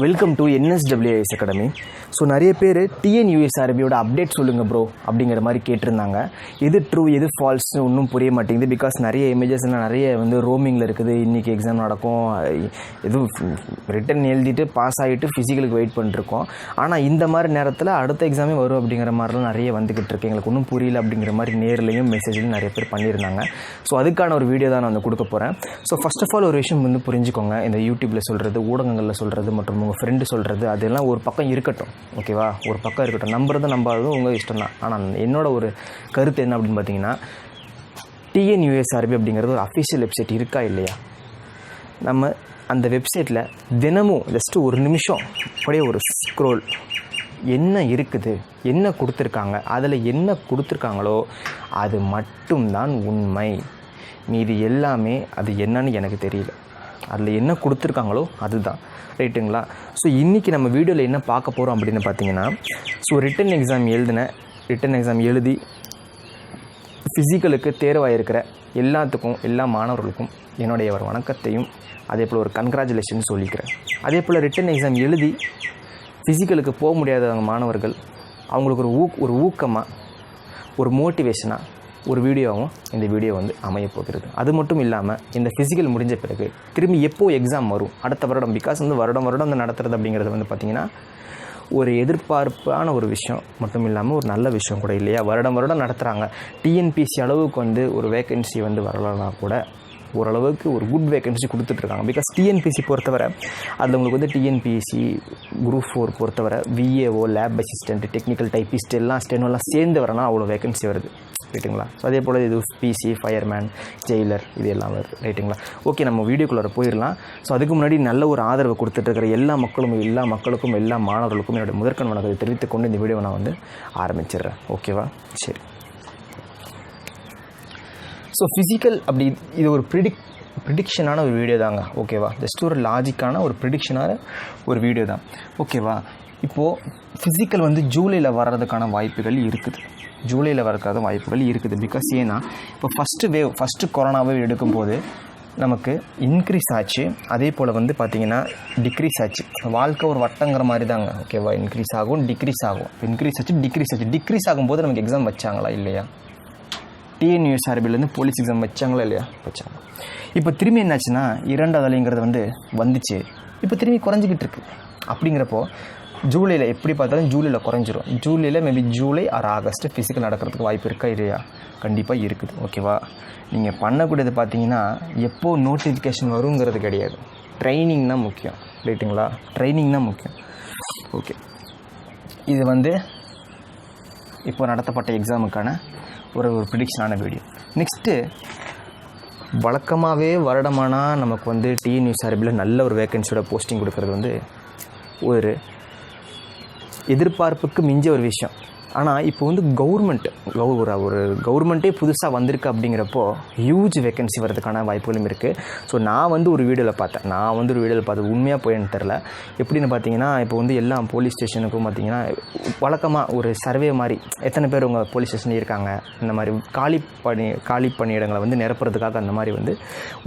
Welcome to NSWE academy. So நிறைய பேர் TNUSRBயோட update சொல்லுங்கள் ப்ரோ அப்படிங்கிற மாதிரி கேட்டிருந்தாங்க. எது ட்ரூ எது ஃபால்ஸ்னு ஒன்றும் புரிய மாட்டேங்குது. பிகாஸ் நிறைய இமேஜஸ்லாம் நிறைய ரோமிங்கில் இருக்குது. இன்றைக்கி எக்ஸாம் நடக்கும், எதுவும் ரிட்டன் எழுதிட்டு பாஸ் ஆகிட்டு ஃபிசிக்கலுக்கு வெயிட் பண்ணிட்டுருக்கோம். ஆனால் இந்த மாதிரி நேரத்தில் அடுத்த எக்ஸாமே வரும் அப்படிங்கிற மாதிரிலாம் நிறைய வந்துக்கிட்டு இருக்கு. எங்களுக்கு ஒன்றும் புரியல அப்படிங்கிற மாதிரி நேர்லையும் மெசேஜ்லையும் நிறைய பேர் பண்ணியிருந்தாங்க. ஸோ அதுக்கான ஒரு வீடியோ தான் நான் வந்து கொடுக்க போகிறேன். ஸோ ஃபர்ஸ்ட் ஆஃப் ஆல் ஒரு விஷயம் வந்து புரிஞ்சுக்கோங்க. இந்த யூடியூப்பில் சொல்கிறது, ஊடகங்களில் சொல்கிறது மற்றும் உங்கள் ஃப்ரெண்டு சொல்கிறது அதெல்லாம் ஒரு பக்கம் இருக்கட்டும், ஓகேவா? ஒரு பக்கம் இருக்கட்டும். நம்புறதும் நம்பாததும் உங்கள் இஷ்டம் தான். ஆனால் என்னோட ஒரு கருத்து என்ன அப்படின்னு பார்த்தீங்கன்னா, TNUSRB அப்படிங்கிறது ஒரு அஃபிஷியல் வெப்சைட் இருக்கா இல்லையா? நம்ம அந்த வெப்சைட்டில் தினமும் ஜஸ்ட்டு ஒரு நிமிஷம் அப்படியே ஒரு ஸ்க்ரோல், என்ன இருக்குது, என்ன கொடுத்துருக்காங்க, அதில் என்ன கொடுத்துருக்காங்களோ அது மட்டும்தான் உண்மை. மீதி எல்லாமே அது என்னன்னு எனக்கு தெரியல. அதில் என்ன கொடுத்துருக்காங்களோ அதுதான், ரைட்டுங்களா? ஸோ இன்றைக்கி நம்ம வீடியோவில் என்ன பார்க்க போகிறோம் அப்படின்னு பார்த்தீங்கன்னா, ஸோ ரிட்டன் எக்ஸாம் எழுதி ஃபிசிக்கலுக்கு தேர்வாயிருக்கிற எல்லாத்துக்கும், எல்லா மாணவர்களுக்கும் என்னுடைய ஒரு வணக்கத்தையும் அதே போல் ஒரு கங்க்ராச்சுலேஷன் சொல்லிக்கிறேன். அதே போல் ரிட்டன் எக்ஸாம் எழுதி ஃபிசிக்கலுக்கு போக முடியாதவங்க மாணவர்கள், அவங்களுக்கு ஒரு ஊக்கமாக, ஒரு மோட்டிவேஷனாக ஒரு வீடியோவும் இந்த வீடியோ வந்து அமையப் போகிறது. அது மட்டும் இல்லாமல் இந்த ஃபிசிக்கல் முடிஞ்ச பிறகு திரும்பி எப்போது எக்ஸாம் வரும் அடுத்த வருடம், பிகாஸ் வந்து வருடம் வந்து நடத்துறது அப்படிங்கிறது வந்து பார்த்திங்கன்னா ஒரு எதிர்பார்ப்பான ஒரு விஷயம் மட்டும் இல்லாமல் ஒரு நல்ல விஷயம் கூட இல்லையா? வருடம் நடத்துகிறாங்க. TNPSC அளவுக்கு வந்து ஒரு வேக்கன்சி வந்து வரலன்னா கூட ஓரளவுக்கு ஒரு குட் வேக்கன்சி கொடுத்துட்ருக்காங்க. பிகாஸ் TNPSC பொறுத்தவரை அதில் உங்களுக்கு வந்து TNPSC குரூப் 4 பொறுத்தவரை VAO, lab assistant, technical typist எல்லாம் ஸ்டெனோலாம் சேர்ந்து வரனா அவ்வளோ வேக்கன்சி வருது, ரைட்டுங்களா? ஸோ அதே போல் இது PC, ஃபயர்மேன், ஜெயிலர் இது எல்லாம் வருது, ரைட்டுங்களா? ஓகே, நம்ம வீடியோக்குள்ளே போயிடலாம். ஸோ அதுக்கு முன்னாடி நல்ல ஒரு ஆதரவு கொடுத்துட்ருக்கிற எல்லா மக்களுக்கும் எல்லா மாணவர்களுக்கும் என்னோட முதற்கண் வணக்கத்தை தெரிவித்துக்கொண்டு இந்த வீடியோவை நான் வந்து ஆரம்பிச்சிடுறேன், ஓகேவா? சரி. ஸோ ஃபிசிக்கல் அப்படி இது ஒரு ப்ரிடிக்ஷனான ஒரு வீடியோ தாங்க, ஓகேவா? ஜஸ்ட் ஒரு லாஜிக்கான ஒரு ப்ரிடிக்ஷனான ஒரு வீடியோ தான், ஓகேவா? இப்போது ஃபிசிக்கல் வந்து ஜூலையில் வர்றதுக்கான வாய்ப்புகள் இருக்குது. பிகாஸ் ஏன்னா இப்போ ஃபஸ்ட்டு கொரோனா வேவ் எடுக்கும்போது நமக்கு இன்க்ரீஸ் ஆச்சு, அதே போல் வந்து பார்த்திங்கன்னா டிக்ரீஸ் ஆச்சு. வாழ்க்கை ஒரு வட்டங்கிற மாதிரி தாங்க, ஓகேவா? இன்க்ரீஸ் ஆகும், டிக்ரீஸ் ஆகும். டிக்ரீஸ் ஆகும்போது நமக்கு எக்ஸாம் வச்சாங்களா இல்லையா? TNUSRBலேருந்து போலீஸ் எக்ஸாம் வச்சாங்களா இல்லையா? வச்சாங்க. இப்போ திரும்பி என்னாச்சுன்னா, 2வது அலைங்கிறது வந்து வந்துச்சு, இப்போ திரும்பி குறைஞ்சிக்கிட்டு இருக்குது. அப்படிங்கிறப்போ ஜூலையில் எப்படி பார்த்தாலும் ஜூலையில் குறைஞ்சிரும். ஜூலையில் maybe July or August physical நடக்கிறதுக்கு வாய்ப்பு இருக்கா இல்லையா? கண்டிப்பாக இருக்குது, ஓகேவா? நீங்கள் பண்ணக்கூடியது பார்த்தீங்கன்னா எப்போ நோட்டிஃபிகேஷன் வருங்கிறது கிடையாது, ட்ரைனிங் தான் முக்கியம், ரைட்டுங்களா? ட்ரைனிங் தான் முக்கியம். ஓகே, இது வந்து இப்போ நடத்தப்பட்ட எக்ஸாமுக்கான ஒரு ப்ரிடிக்ஷனான வீடியோ. நெக்ஸ்ட்டு, வழக்கமாகவே வருடமானால் நமக்கு வந்து TNUSRBயில் நல்ல ஒரு வேக்கன்சியோட போஸ்டிங் கொடுக்கறது வந்து ஒரு எதிர்பார்ப்புக்கு மிஞ்ச ஒரு விஷயம். ஆனால் இப்போ வந்து ஒரு கவர்மெண்ட்டே புதுசாக வந்திருக்கு அப்படிங்கிறப்போ ஹியூஜ் வேக்கன்சி வரதுக்கான வாய்ப்புகளும் இருக்குது. ஸோ நான் வந்து ஒரு வீடியோவில் பார்த்தேன், உண்மையாக போய் எனக்கு தெரில. எப்படின்னு பார்த்தீங்கன்னா, இப்போ வந்து எல்லா போலீஸ் ஸ்டேஷனுக்கும் பார்த்தீங்கன்னா வழக்கமாக ஒரு சர்வே மாதிரி எத்தனை பேர் உங்கள் போலீஸ் ஸ்டேஷன் இருக்காங்க, இந்த மாதிரி காலி பணியிடங்களை வந்து நிரப்புறதுக்காக அந்த மாதிரி வந்து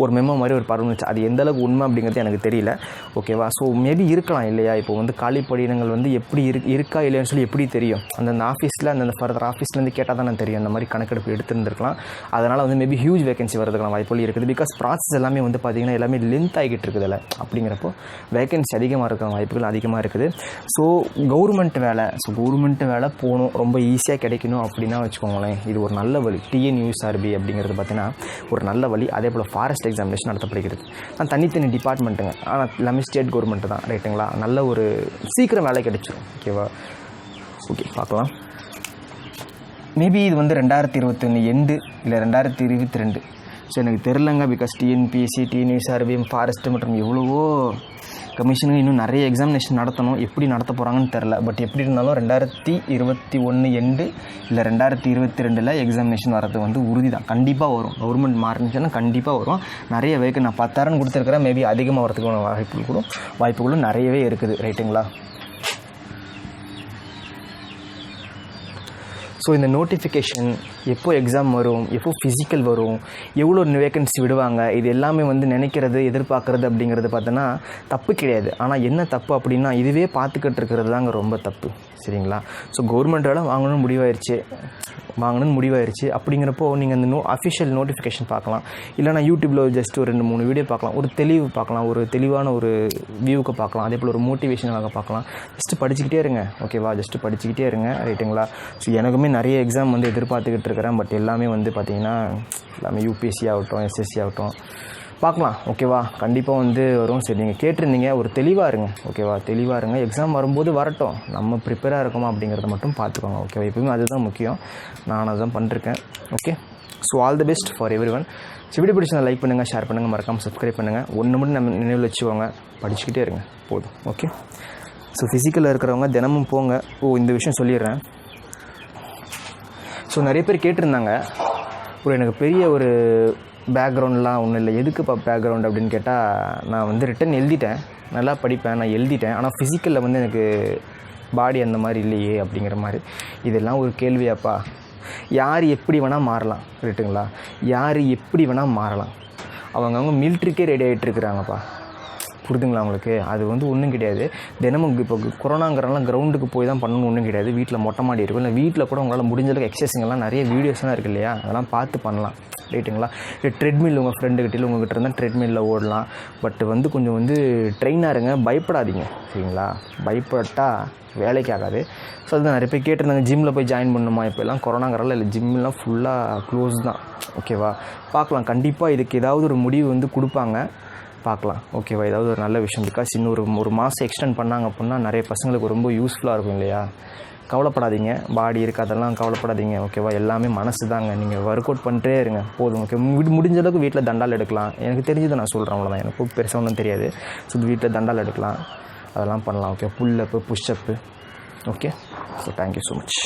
ஒரு மெமோ மாதிரி ஒரு பரவணுச்சு. அது எந்தளவுக்கு உண்மை அப்படிங்கிறது எனக்கு தெரியல, ஓகேவா? ஸோ மேபி இருக்கலாம் இல்லையா? இப்போ வந்து காலி பணியிடங்கள் வந்து எப்படி இருக்கா இல்லையான்னு சொல்லி எப்படி தெரியும்? அந்தந்த ஆஃபீஸில் அந்தந்த ஃபர்தர் ஆஃபீஸ்லேருந்து கேட்டால் தானே தெரியும். அந்த மாதிரி கணக்கெடுப்பு எடுத்துருந்துருக்கலாம். அதனால் வந்து மேபி ஹியூஜ் வேகன்சி வரதுக்கான வாய்ப்புகள் இருக்குது. பிகாஸ் ப்ராசஸ் எல்லாமே வந்து பார்த்திங்கன்னா எல்லாமே லென்த் ஆகிட்டு இருக்குதுல்ல, அப்படிங்கிறப்போ வேகன்சி அதிகமாக இருக்கிற வாய்ப்புகள் அதிகமாக இருக்குது. ஸோ கவர்மெண்ட் வேலை போகணும், ரொம்ப ஈஸியாக கிடைக்கணும் அப்படின்னா வச்சுக்கோங்களேன், இது ஒரு நல்ல வழி. TNUSRB அப்படிங்கிறது பார்த்திங்கன்னா ஒரு நல்ல வழி. அதே போல் ஃபாரஸ்ட் எக்ஸாமினேஷன் நடத்தப்படுகிறது. தனித்தனி டிபார்ட்மெண்ட்டுங்க, ஆனால் எல்லாமே ஸ்டேட் கவர்மெண்ட்டு தான், ரைட்டுங்களா? நல்ல ஒரு சீக்கிரம் வேலை கிடைச்சிடும், ஓகேவா? ஓகே, பார்க்கலாம். மேபி இது வந்து 2021 எண்டு இல்லை 2022. ஸோ எனக்கு தெரிலங்க. பிகாஸ் TNPSC, TNUSRB, ஃபாரஸ்ட் மற்றும் எவ்வளவோ கமிஷனுக்கு இன்னும் நிறைய எக்ஸாமினேஷன் நடத்தணும். எப்படி நடத்த போகிறாங்கன்னு தெரில. பட் எப்படி இருந்தாலும் 2021 எண்டு இல்லை 2022 எக்ஸாமினேஷன் வரது வந்து உறுதி தான், கண்டிப்பாக வரும். கவர்மெண்ட் மாறினுச்சுன்னா கண்டிப்பாக வரும். நிறைய வேக்கு நான் 10,000 கொடுத்துருக்கிறேன், மேபி அதிகமாக வரதுக்கான வாய்ப்புகளும் நிறையவே இருக்குது, ரைட்டுங்களா? ஸோ இந்த நோட்டிஃபிகேஷன், எப்போ எக்ஸாம் வரும், எப்போ ஃபிசிக்கல் வரும், எவ்வளோ வேகன்சி விடுவாங்க, இது எல்லாமே வந்து நினைக்கிறது, எதிர்பார்க்குறது அப்படிங்கிறது பார்த்தோன்னா தப்பு கிடையாது. ஆனால் என்ன தப்பு அப்படின்னா, இதுவே பார்த்துக்கிட்டு இருக்கிறது தாங்க ரொம்ப தப்பு. சரிங்களா? ஸோ கவர்மெண்ட் வேலை வாங்கணும்னு முடிவாயிருச்சு அப்படிங்கிறப்போ நீங்கள் அந்த அஃபிஷியல் நோட்டிஃபிகேஷன் பார்க்கலாம். இல்லைனா யூடியூப்பில் ஜஸ்ட் ஒரு 2-3 வீடியோ பார்க்கலாம், ஒரு தெளிவு பார்க்கலாம், ஒரு தெளிவான ஒரு வியூவுக்கு பார்க்கலாம், அதே போல் ஒரு மோட்டிவேஷனாக பார்க்கலாம். ஜஸ்ட்டு படிச்சுக்கிட்டே இருங்க. ஓகேவா? ஜஸ்ட்டு படிச்சுக்கிட்டே இருங்க. ரைட்டுங்களா? ஸோ எனக்குமே நிறைய எக்ஸாம் வந்து எதிர்பார்த்துக்கிட்டு இருக்கிறேன். பட் எல்லாமே வந்து பார்த்திங்கன்னா எல்லாமே UPSC ஆகட்டும், SSC ஆகட்டும் பார்க்கலாம். ஓகேவா? கண்டிப்பாக வந்து வரும். சரி, நீங்கள் கேட்டிருந்தீங்க, ஒரு தெளிவாக இருங்க. ஓகேவா? தெளிவாக இருங்க. எக்ஸாம் வரும்போது வரட்டும், நம்ம ப்ரிப்பேராக இருக்கோமா அப்படிங்கிறத மட்டும் பார்த்துக்கோங்க. ஓகேவா? எப்பவுமே அதுதான் முக்கியம். நான் அதுதான் பண்ணிருக்கேன். Okay, so all the best for every one. So video பிடிச்சா லைக் பண்ணுங்கள், ஷேர் பண்ணுங்கள், மறக்காமல் சப்ஸ்கிரைப் பண்ணுங்கள். ஒன்று மட்டும் நம்ம நினைவில் வச்சுக்கோங்க, படிச்சுக்கிட்டே இருங்க, போதும். ஓகே, ஸோ ஃபிசிக்கலில் இருக்கிறவங்க தினமும் போங்க. இந்த விஷயம் சொல்லிடுறேன். ஸோ நிறைய பேர் கேட்டிருந்தாங்க, எனக்கு பெரிய ஒரு பேக்ரவுண்ட்லாம் ஒன்றும் இல்லை, எதுக்குப்பா பேக்ரவுண்ட் அப்படின்னு கேட்டால், நான் வந்து ரிட்டன் எழுதிட்டேன், நல்லா படிப்பேன், நான் எழுதிட்டேன். ஆனால் ஃபிசிக்கலில் வந்து எனக்கு பாடி அந்த மாதிரி இல்லையே அப்படிங்கிற மாதிரி. இதெல்லாம் ஒரு கேள்வியாப்பா? யார் எப்படி வேணால் மாறலாம். ரைட்டுங்களா? யார் எப்படி வேணால் மாறலாம். அவங்க மிலிட்ரிக்கே ரெடி ஆகிட்டுருக்குறாங்கப்பா. புரிதுங்களா உங்களுக்கு? அது வந்து ஒன்றும் கிடையாது. தினமும் இப்போ கொரோனாங்கிறனால கிரவுண்டுக்கு போய் தான் பண்ணணும் ஒன்றும் கிடையாது. வீட்டில் மொட்டை மாடி இருக்கும், இல்லை வீட்டில் கூட உங்களால் முடிஞ்சளவுக்கு எக்ஸசைஸ்ங்கெல்லாம் நிறைய வீடியோஸ்லாம் இருக்குது இல்லையா, அதெல்லாம் பார்த்து பண்ணலாம். ரைட்டுங்களா? ட்ரெட்மில் உங்கள் ஃப்ரெண்டுக்கிட்ட உங்கள்கிட்ட இருந்தால் ட்ரெட்மில்லில் ஓடலாம். பட் வந்து கொஞ்சம் வந்து ட்ரெயினாக இருங்க, பயப்படாதீங்க. சரிங்களா? பயப்பட்டால் வேலைக்கு ஆகாது. ஸோ அதுதான் நிறைய பேர் கேட்டிருந்தாங்க, ஜிம்மில் போய் ஜாயின் பண்ணணுமா. இப்போ எல்லாம் கொரோனாங்கிறனால இல்லை, ஜிம்மெலாம் ஃபுல்லாக க்ளோஸ் தான். ஓகேவா? பார்க்கலாம். கண்டிப்பாக இதுக்கு ஏதாவது ஒரு முடிவு வந்து கொடுப்பாங்க, பார்க்கலாம். ஓகேவா? ஏதாவது ஒரு நல்ல விஷயம். பிகாஸ் இன்னும் ஒரு மாதம் எக்ஸ்டெண்ட் பண்ணாங்க அப்படின்னா நிறைய பசங்களுக்கு ரொம்ப யூஸ்ஃபுல்லாக இருக்கும் இல்லையா? கவலைப்படாதீங்க, பாடி இருக்குது அதெல்லாம் கவலைப்படாதீங்க. ஓகேவா? எல்லாமே மனசு தாங்க. நீங்கள் ஒர்க் அவுட் பண்ணிட்டே இருங்க, போதும். ஓகே, முடிஞ்ச அளவுக்கு வீட்டில் தண்டால் எடுக்கலாம். எனக்கு தெரிஞ்சதை நான் சொல்கிறேன், அவ்வளோதான். எனக்கு பெருசாக ஒன்றும் தெரியாது. ஸோ வீட்டில் தண்டால் எடுக்கலாம், அதெல்லாம் பண்ணலாம். Okay, pull up, push up. Okay, so thank you so much.